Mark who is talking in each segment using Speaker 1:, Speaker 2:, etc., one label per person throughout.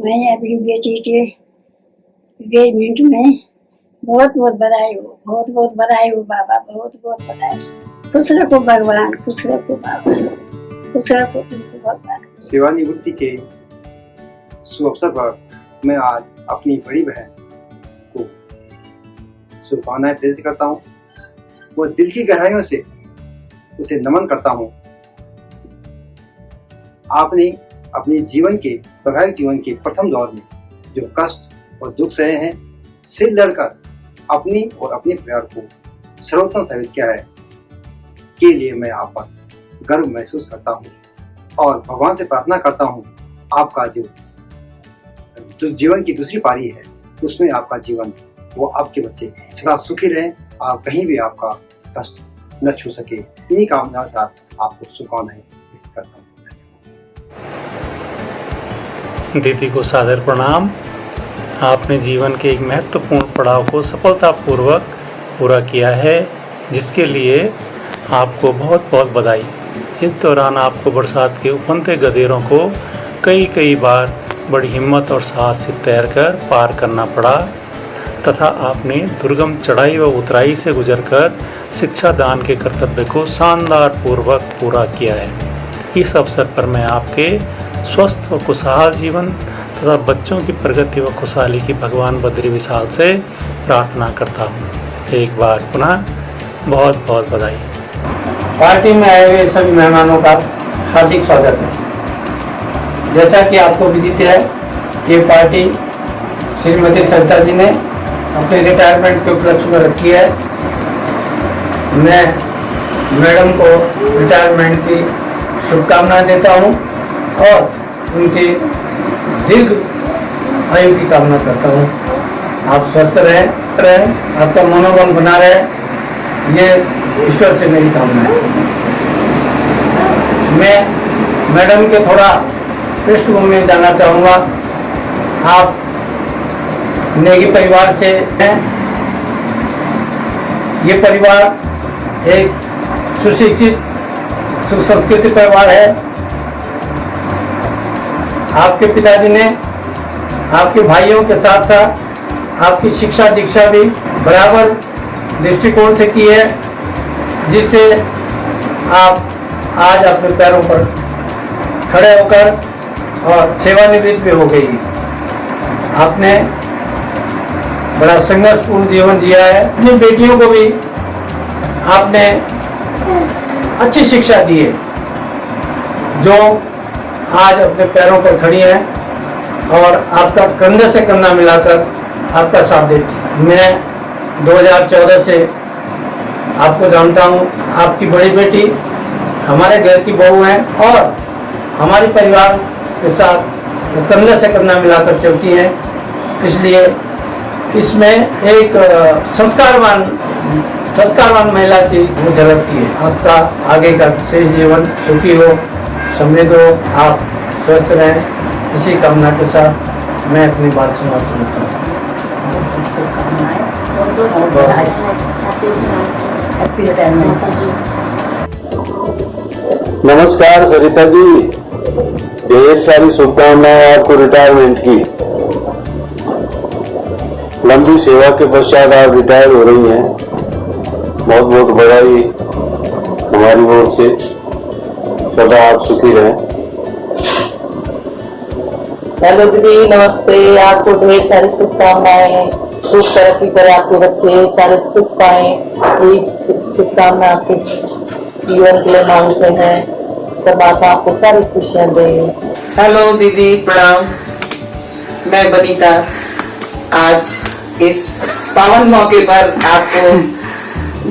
Speaker 1: मैं अपनी बेटी के एंगेजमेंट में बहुत बहुत बधाई हो बाबा, बहुत बहुत बधाई। खुश रखो भगवान, खुश रखो बाबा, खुश रखो तुमको भगवान।
Speaker 2: सेवानिवृत्ति के शुभ पर मैं आज अपनी बड़ी बहन को शुभकामनाएं प्रेषित करता हूँ। वो दिल की गहराइयों से उसे नमन करता हूँ। आपने अपने जीवन के वैवाहिक जीवन के प्रथम दौर में जो कष्ट और दुख सहे हैं, सिर लड़कर अपनी और अपने परिवार को सर्वोत्तम साबित किया है, के लिए मैं आप पर गर्व महसूस करता हूँ और भगवान से प्रार्थना करता हूँ आपका जो जीवन की दूसरी पारी है उसमें आपका जीवन, वो आपके बच्चे सदा सुखी रहें और कहीं भी आपका कष्ट न छू सके। इन्हीं कामनाओं के साथ आपको शुभकामनाएं व्यक्त करता हूँ।
Speaker 3: दीदी को सादर प्रणाम। आपने जीवन के एक महत्वपूर्ण पड़ाव को सफलतापूर्वक पूरा किया है, जिसके लिए आपको बहुत बहुत बधाई। इस दौरान आपको बरसात के उफनते गधेरों को कई बार बड़ी हिम्मत और साहस से तैरकर पार करना पड़ा तथा आपने दुर्गम चढ़ाई व उतराई से गुजरकर शिक्षा दान के कर्तव्य को शानदार पूर्वक पूरा किया है। इस अवसर पर मैं आपके स्वस्थ व खुशहाल जीवन तथा बच्चों की प्रगति व खुशहाली की भगवान बद्री विशाल से प्रार्थना करता हूँ। एक बार पुनः बहुत बहुत बधाई।
Speaker 4: पार्टी में आए हुए सभी मेहमानों का हार्दिक स्वागत है। जैसा कि आपको विदित है, ये पार्टी श्रीमती सरिता जी ने अपने रिटायरमेंट के उपलक्ष्य में रखी है। मैं मैडम को रिटायरमेंट की शुभकामनाएं देता हूँ और उनकी दीर्घ आयु की कामना करता हूँ। आप स्वस्थ रहें, आपका मनोबल बना रहे, ये ईश्वर से मेरी कामना है। मैं मैडम के थोड़ा पृष्ठभूमि में जाना चाहूँगा। आप नेगी परिवार से हैं। ये परिवार एक सुशिक्षित सुसंस्कृत परिवार है। आपके पिताजी ने आपके भाइयों के साथ साथ आपकी शिक्षा दीक्षा भी बराबर दृष्टिकोण से की है, जिससे आप आज अपने पैरों पर खड़े होकर और सेवानिवृत्त भी हो गई। आपने बड़ा संघर्षपूर्ण जीवन जिया है। अपनी बेटियों को भी आपने अच्छी शिक्षा दी है, जो आज अपने पैरों पर खड़ी है और आपका कंधे से कंधा मिलाकर आपका साथ देती है। मैं 2014 से आपको जानता हूँ। आपकी बड़ी बेटी हमारे घर की बहू है और हमारे परिवार के साथ कंधे से कंधा मिलाकर चलती हैं। इसलिए इसमें एक संस्कारवान महिला की झलकती है। आपका आगे का शेष जीवन सुखी हो, समृद्ध हो, आप स्वस्थ रहें। इसी कामना के साथ मैं अपनी बात समाप्त करता हूँ।
Speaker 5: नमस्कार सरिता जी, ढेर सारी शुभकामनाएं आपको रिटायरमेंट की। लंबी सेवा के पश्चात आप रिटायर हो रही हैं, बहुत बहुत बधाई हमारी ओर से। सदा आप सुखी रहें।
Speaker 6: हेलो दीदी, नमस्ते। आपको ढेर सारी शुभकामनाएं, खूब तरक्की करे आपके बच्चे, सारे सुख पाए। यही शुभकामना आपके जीवन के लिए मांगते हैं। परमात्मा आपको सारी खुशियां दे।
Speaker 7: हेलो दीदी, प्रणाम। मैं बनीता आज इस पावन मौके पर आपको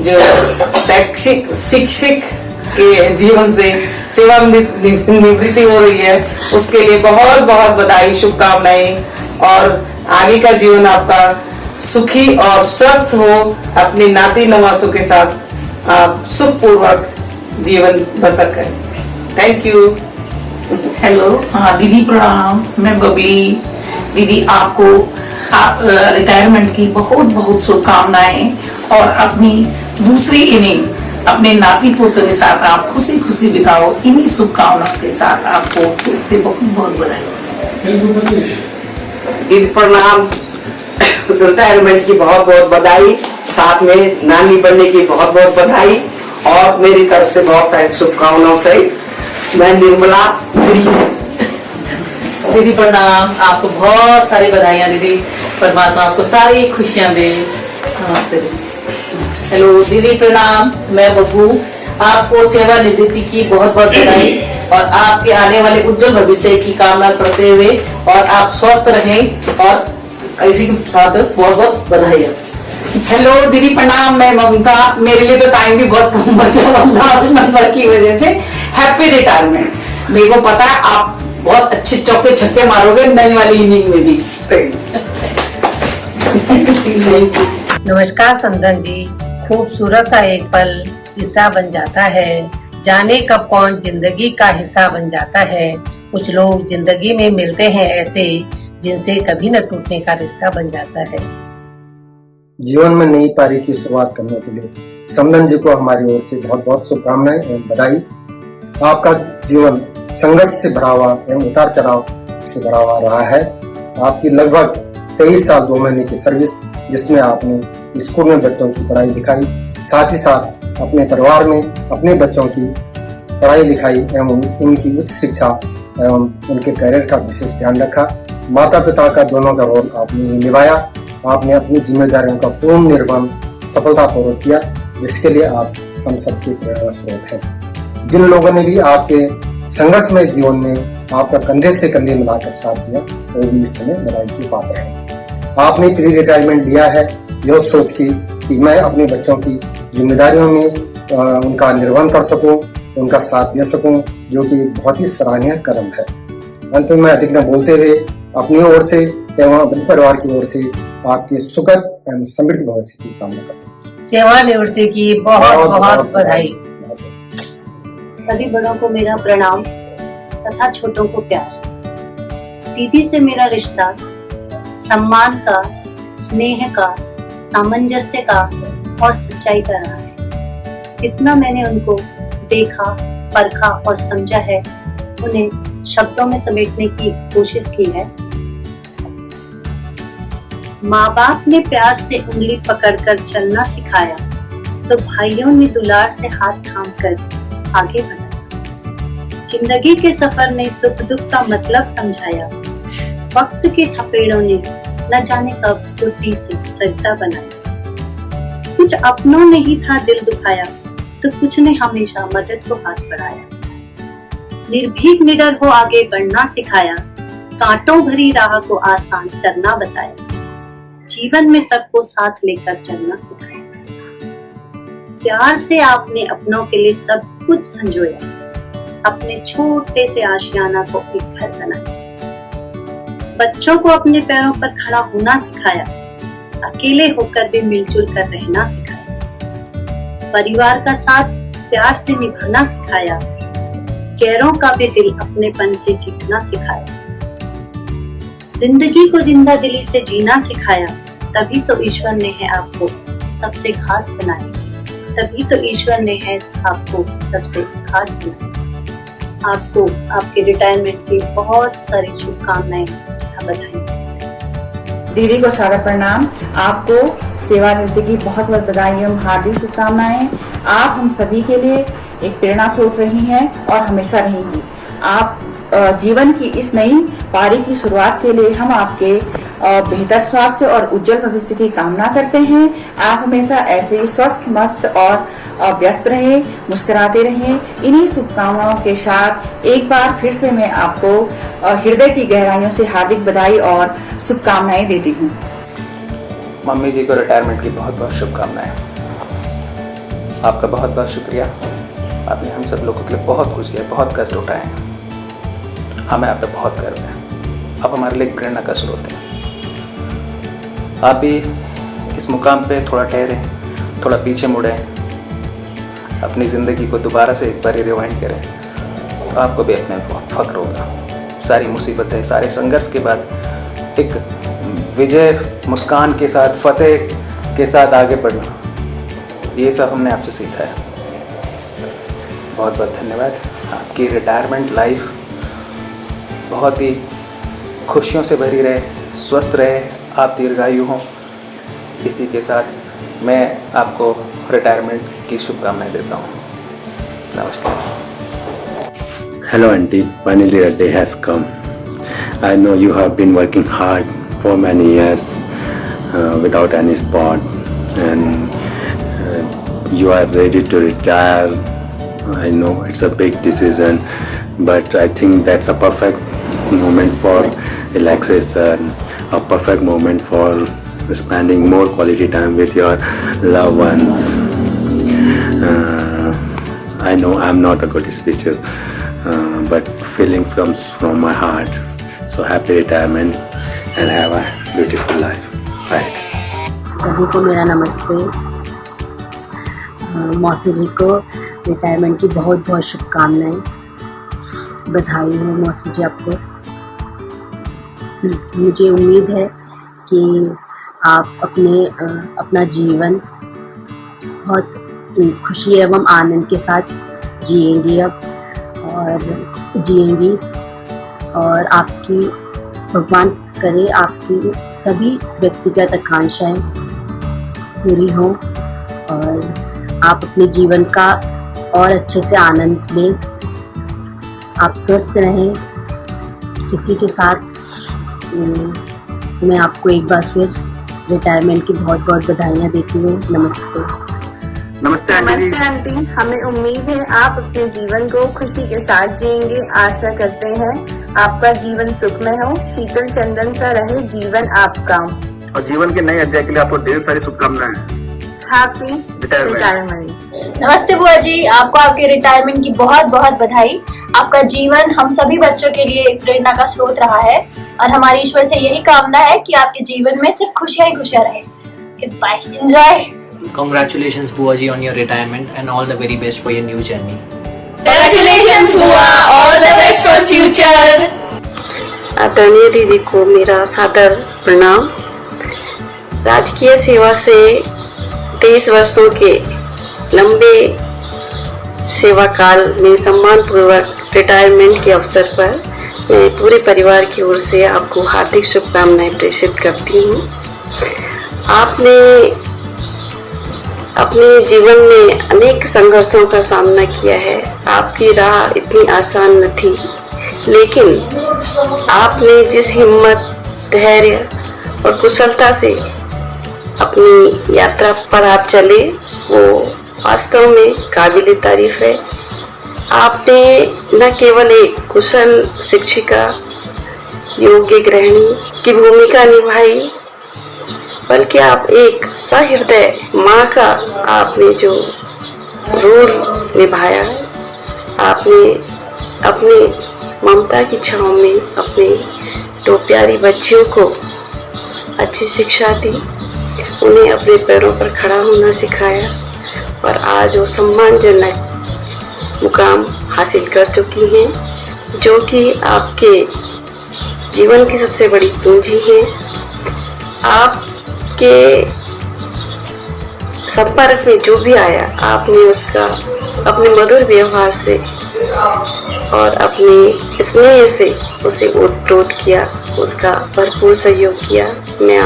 Speaker 7: जो शैक्षिक शिक्षक के जीवन से सेवा निवृत्ति हो रही है, उसके लिए बहुत बहुत बधाई, शुभकामनाएं और आगे का जीवन आपका सुखी और स्वस्थ हो। अपने नाती नवासों के साथ आप सुखपूर्वक जीवन बसर करें। Thank you.
Speaker 8: हेलो, हाँ दीदी प्रणाम। मैं बबली। दीदी आपको रिटायरमेंट की बहुत बहुत शुभकामनाएं और अपनी दूसरी इनिंग अपने नाती पोते के साथ आप खुशी खुशी बिताओ। इन्हीं शुभकामनाओं के साथ आपको फिर से बहुत बहुत बधाई।
Speaker 7: दीदी प्रणाम। रिटायरमेंट की बहुत बहुत बधाई, साथ में नानी बनने की बहुत बहुत बधाई और मेरी तरफ से बहुत सारी शुभकामनाओं से मैं निर्मला।
Speaker 6: दीदी प्रणाम, आपको बहुत सारी बधाइयाँ दीदी, परमात्मा आपको सारी खुशियाँ दे। नमस्ते दीदी। हेलो दीदी प्रणाम, मैं बब्बू, आपको सेवानिवृत्ति की बहुत बहुत बधाई और आपके आने वाले उज्जवल भविष्य की कामना करते हुए और आप स्वस्थ रहें और इसी के साथ बहुत बहुत बधाइयाँ।
Speaker 8: हेलो दीदी प्रणाम, मैं ममता। मेरे लिए तो टाइम भी बहुत कम बचा लास्ट नंबर की वजह से। Happy retirement. मेरे को पता है आप बहुत अच्छे चौके छक्के मारोगे नई वाली इनिंग में भी।
Speaker 9: नमस्कार समदन जी, खूबसूरत सा एक पल हिस्सा बन जाता है, जाने कब कौन जिंदगी का हिस्सा बन जाता है। कुछ लोग जिंदगी में मिलते हैं ऐसे जिनसे कभी न टूटने का रिश्ता बन जाता है।
Speaker 4: जीवन में नई पारी की शुरुआत करने के लिए समदन जी को हमारी ओर से बहुत बहुत शुभकामनाएं एवं बधाई। आपका जीवन संघर्ष से भरा हुआ एवं उतार चढ़ाव से भरा हुआ रहा है। आपकी लगभग 23 साल 2 महीने की सर्विस, जिसमें आपने स्कूल में बच्चों की पढ़ाई लिखाई, साथ ही साथ अपने परिवार में अपने बच्चों की पढ़ाई लिखाई एवं उनकी उच्च शिक्षा एवं उनके करियर का विशेष ध्यान रखा। माता पिता का दोनों का रोल आपने निभाया। आपने अपनी जिम्मेदारियों का पूर्ण निर्वहन सफलतापूर्वक किया, जिसके लिए आप हम सबके प्रेरणा स्रोत हैं। जिन लोगों ने भी आपके संघर्षमय जीवन में आपका कंधे से कंधे मिलाकर साथ दिया, वो भी इस समय बधाई की पात्र है। आपने प्री रिटायरमेंट लिया है यह सोच के कि मैं अपने बच्चों की जिम्मेदारियों में उनका निर्वहन कर सकूं, उनका साथ दे सकूं, जो कि एक बहुत ही सराहनीय कदम है। अंत में मैं अधिक न बोलते हुए अपनी ओर से एवं अपने परिवार की ओर से आपके सुखद एवं समृद्ध भविष्य की कामना करता हूँ।
Speaker 9: सेवानिवृत्ति की बहुत बहुत बधाई।
Speaker 10: सभी बड़ों को मेरा प्रणाम तथा छोटों को प्यार। दीदी से मेरा रिश्ता सम्मान का, स्नेह का, सामंजस्य का और सच्चाई का रहा है। जितना मैंने उनको देखा, परखा और समझा है, उन्हें शब्दों में समेटने की कोशिश की है। माँ बाप ने प्यार से उंगली पकड़कर चलना सिखाया, तो भाइयों ने दुलार से हाथ थाम कर आगे बढ़ाया। जिंदगी के सफर ने सुख दुख का मतलब समझाया। वक्त के थपेड़ों ने न जाने कब बुद्धि से सरिता बनाया। कुछ अपनों ने ही था दिल दुखाया, तो कुछ ने हमेशा मदद को हाथ बढ़ाया। निर्भीक निडर हो आगे बढ़ना सिखाया, कांटों भरी राह को आसान करना बताया। जीवन में सबको साथ लेकर चलना सिखाया। प्यार से आपने अपनों के लिए सब कुछ संजोया, अपने छोटे से आशियाना को एक घर बनाया। बच्चों को अपने पैरों पर खड़ा होना सिखाया, अकेले होकर भी मिलजुल कर रहना सिखाया। परिवार का साथ प्यार से निभाना सिखाया, गैरों का भी दिल अपनेपन से जीतना सिखाया। जिंदगी को जिंदा दिली से जीना सिखाया, तभी तो ईश्वर ने है आपको सबसे खास बनाया। तभी तो ईश्वर ने है आपको सबसे खास बनाया। आपको आपके रिटायरमेंट की बहुत सारी शुभकामनाएं तथा बधाई।
Speaker 11: दीदी को सारा प्रणाम। आपको सेवानिवृत्ति की बहुत बहुत बधाई एवं हार्दिक शुभकामनाएं। आप हम सभी के लिए एक प्रेरणा स्रोत रही हैं और हमेशा रहेंगी। आप जीवन की इस नई पारी की शुरुआत के लिए हम आपके बेहतर स्वास्थ्य और उज्जवल भविष्य की कामना करते हैं। आप हमेशा ऐसे ही स्वस्थ, मस्त और व्यस्त रहे, मुस्कुराते रहें। इन्हीं शुभकामनाओं के साथ एक बार फिर से मैं आपको हृदय की गहराइयों से हार्दिक बधाई और शुभकामनाएं देती हूँ।
Speaker 12: मम्मी जी को रिटायरमेंट की बहुत बहुत शुभकामनाएं। आपका बहुत बहुत शुक्रिया। आपने हम सब लोगों के लिए बहुत कुछ किया, बहुत कष्ट उठाए हैं। हमें आप पे बहुत गर्व है। आप हमारे लिए प्रेरणा का स्रोत हैं। आप भी इस मुकाम पे थोड़ा ठहरे, थोड़ा पीछे मुड़े, अपनी ज़िंदगी को दोबारा से एक बार रिवाइंड करें, तो आपको भी अपने बहुत फख्र होगा। सारी मुसीबतें, सारे संघर्ष के बाद एक विजय मुस्कान के साथ, फतेह के साथ आगे बढ़ना, ये सब हमने आपसे सीखा है। बहुत बहुत धन्यवाद। आपकी रिटायरमेंट लाइफ बहुत ही खुशियों से भरी रहे, स्वस्थ रहे, आप दीर्घायु हों। इसी के साथ मैं आपको रिटायरमेंट की शुभकामनाएं देता हूँ। नमस्कार।
Speaker 5: Hello auntie, finally the day has come. I know you have been working hard for many years without any spot, and you are ready to retire. I know it's a big decision, but I think that's a perfect moment for relaxation, a perfect moment for spending more quality time with your loved ones. I know I'm not a good speaker, but feelings comes from my heart. So happy retirement and have a beautiful life. Bye.
Speaker 9: सभी को मेरा नमस्ते। मौसी जी को retirement की बहुत बहुत शुभकामनाएं, बधाई हो मौसी जी आपको। मुझे उम्मीद है कि आप अपना जीवन बहुत खुशी एवं आनंद के साथ जिएंगी और आपकी भगवान करे आपकी सभी व्यक्तिगत आकांक्षाएं पूरी हों और आप अपने जीवन का और अच्छे से आनंद लें। आप स्वस्थ रहें। इसी के साथ मैं आपको एक बार फिर रिटायरमेंट की बहुत बहुत बधाइयाँ देती हूँ। नमस्ते।
Speaker 13: नमस्ते आंटी, हमें उम्मीद है आप अपने जीवन को खुशी के साथ जिएंगे। आशा करते हैं आपका जीवन सुखमय हो, शीतल चंदन सा रहे जीवन आपका,
Speaker 2: और जीवन के नए अध्याय के लिए आपको ढेर सारी शुभकामनाएं।
Speaker 13: Happy retirement.
Speaker 14: नमस्ते बुआ जी, आपको आपके रिटायरमेंट की बहुत बहुत बधाई। आपका जीवन हम सभी बच्चों के लिए एक प्रेरणा का स्रोत रहा है और हमारी ईश्वर से यही कामना है कि आपके जीवन में सिर्फ खुशियां ही खुशियां रहे। Bye, enjoy.
Speaker 15: Congratulations बुआ जी on your retirement and all the very best for your new journey.
Speaker 14: Congratulations बुआ, all the best for future।
Speaker 16: आदरणीय दीदी को मेरा सादर प्रणाम। राजकीय सेवा से 23 वर्षों के लंबे सेवा काल में सम्मान पूर्वक रिटायरमेंट के अवसर पर मैं पूरे परिवार की ओर से आपको हार्दिक शुभकामनाएं प्रेषित करती हूँ। आपने अपने जीवन में अनेक संघर्षों का सामना किया है। आपकी राह इतनी आसान न थी, लेकिन आपने जिस हिम्मत, धैर्य और कुशलता से अपनी यात्रा पर आप चले वो वास्तव में काबिले तारीफ है। आपने न केवल एक कुशल शिक्षिका, योग्य गृहिणी की भूमिका निभाई, बल्कि आप एक सहृदय माँ का आपने जो रोल निभाया, आपने अपनी ममता की छाँव में अपने 2 प्यारी बच्चियों को अच्छी शिक्षा दी, उन्हें अपने पैरों पर खड़ा होना सिखाया और आज वो सम्मानजनक मुकाम हासिल कर चुकी हैं, जो कि आपके जीवन की सबसे बड़ी पूंजी है। आपके संपर्क में जो भी आया, आपने उसका अपने मधुर व्यवहार से और अपने स्नेह से उसे ओतप्रोत किया, उसका भरपूर सहयोग किया। मैं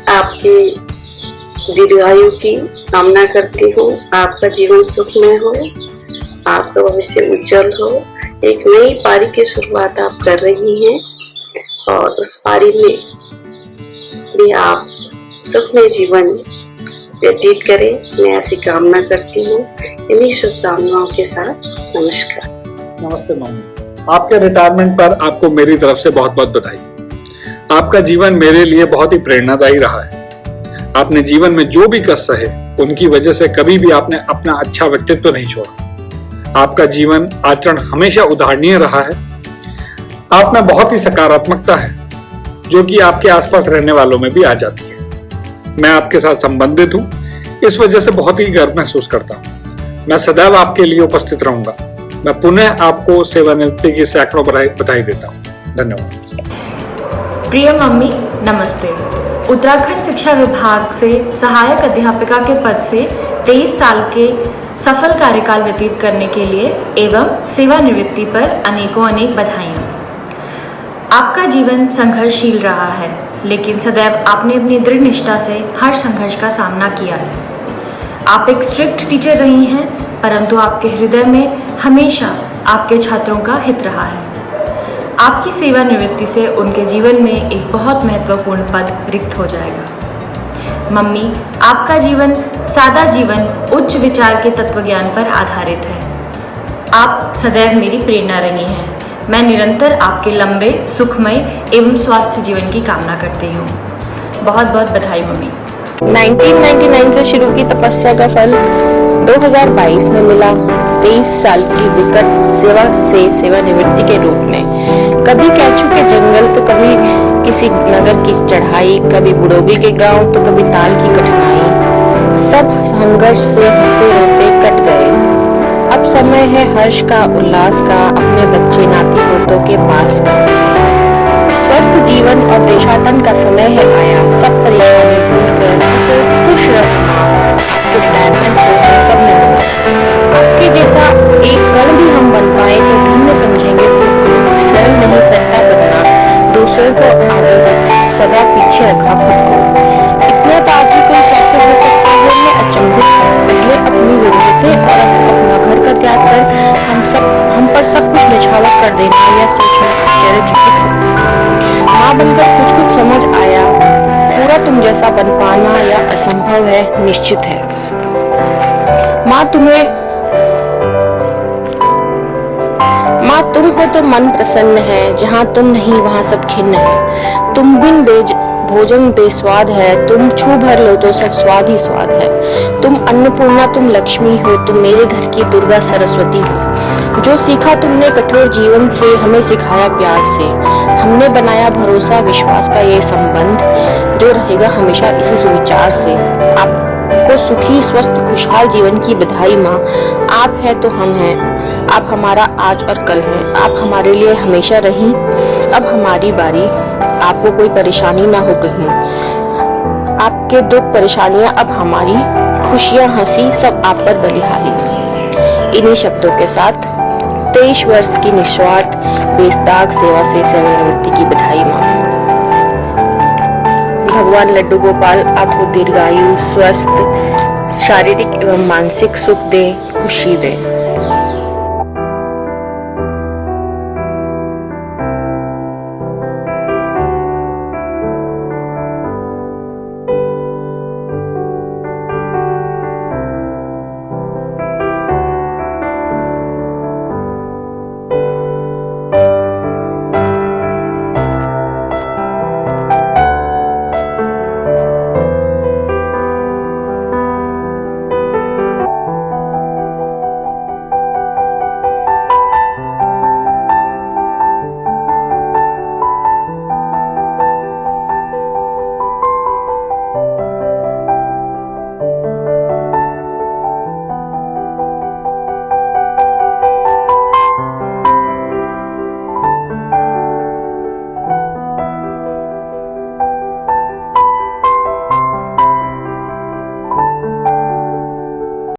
Speaker 16: आपकी दीर्घायु की कामना करती हूँ। आपका जीवन सुखमय हो, आपका भविष्य उज्जवल हो। एक नई पारी की शुरुआत आप कर रही हैं और उस पारी में भी आप सुखमय जीवन व्यतीत करें, मैं ऐसी कामना करती हूँ। इन्हीं शुभकामनाओं के साथ नमस्कार।
Speaker 17: नमस्ते मम्मी, आपके रिटायरमेंट पर आपको मेरी तरफ से बहुत बहुत बधाई। आपका जीवन मेरे लिए बहुत ही प्रेरणादायी रहा है। आपने जीवन में जो भी कष्ट सहे, उनकी वजह से कभी भी आपने अपना अच्छा व्यक्तित्व नहीं छोड़ा। आपका जीवन आचरण हमेशा उदाहरणीय रहा है। आप में बहुत ही सकारात्मकता है, जो कि आपके आसपास रहने वालों में भी आ जाती है। मैं आपके साथ संबंधित हूँ, इस वजह से बहुत ही गर्व महसूस करता हूँ। मैं सदैव आपके लिए उपस्थित रहूंगा। मैं पुनः आपको सेवानिवृत्ति की सैकड़ों बधाई देता हूँ। धन्यवाद।
Speaker 18: प्रिय मम्मी, नमस्ते। उत्तराखंड शिक्षा विभाग से सहायक अध्यापिका के पद से 23 साल के सफल कार्यकाल व्यतीत करने के लिए एवं सेवानिवृत्ति पर अनेकों बधाइयाँ। आपका जीवन संघर्षशील रहा है, लेकिन सदैव आपने अपनी दृढ़ निष्ठा से हर संघर्ष का सामना किया है। आप एक स्ट्रिक्ट टीचर रही हैं, परंतु आपके हृदय में हमेशा आपके छात्रों का हित रहा है। आपकी सेवानिवृत्ति से उनके जीवन में एक बहुत महत्वपूर्ण पद रिक्त हो जाएगा। मम्मी, आपका जीवन सादा जीवन उच्च विचार के तत्वज्ञान पर आधारित है। आप सदैव मेरी प्रेरणा रही हैं। मैं निरंतर आपके लंबे, सुखमय एवं स्वास्थ्य जीवन की कामना करती हूँ। बहुत बहुत बधाई मम्मी।
Speaker 19: 1999 से शुरू की तपस्या का फल 2022 में मिला। 23 साल की विकट सेवा से सेवानिवृत्ति के रूप में कभी कैचू के जंगल तो कभी किसी नगर की चढ़ाई, कभी बुड़ोगी के गांव तो कभी ताल की कठिनाई, सब संघर्ष से हंसते रोते कट गए। अब समय है हर्ष का, उल्लास का, अपने बच्चे नाती पोतों के पास का। स्वस्थ जीवन और देशाटन का समय है आया। सब परेशानी दूर कर उसे खुश रखना आपके रिटायरमेंट को हम सब ने होगा। आपके जैसा एक कण भी हम बन पाए तो धन्य समझेंगे खुद को। स्वयं नहीं सत्ता बनना, दूसरों को आगे सदा पीछे रखा खुद को। इतना तो आगे कोई कैसे हो सकता है, मैं अचंभित हूँ। पहले अपनी जरूरतें और अपना घर का त्याग कर हम पर सब कुछ निछावर कर देना, यह सोचना आश्चर्यचकित हूँ। माँ बनकर कुछ समझ आया, पूरा तुम जैसा बन पाना या असंभव है, निश्चित है। माँ तुम हो तो मन प्रसन्न है, जहाँ तुम नहीं वहाँ सब खिन्न है। तुम बिन भोजन बेस्वाद है, तुम छू भर लो तो सब स्वाद ही स्वाद है। तुम अन्नपूर्णा, तुम लक्ष्मी हो, तुम मेरे घर की दुर्गा सरस्वती हो। जो सीखा तुमने कठोर जीवन से, हमें सिखाया प्यार से। हमने बनाया भरोसा विश्वास का ये संबंध, जो रहेगा हमेशा इसी सुविचार से। आपको सुखी स्वस्थ खुशहाल जीवन की बधाई माँ। आप है तो हम हैं, आप हमारा आज और कल है। आप हमारे लिए हमेशा रही, अब हमारी बारी। आपको कोई परेशानी ना हो कहीं, आपके दुख परेशानियां अब हमारी, खुशियां हंसी सब आप पर बलिहारी। इन्हीं शब्दों के साथ 23 वर्ष की निस्वार्थ बेदाग सेवा से सेवानिवृत्ति की बधाई माँ। भगवान लड्डू गोपाल आपको दीर्घायु, स्वस्थ, शारीरिक एवं मानसिक सुख दे, खुशी दे।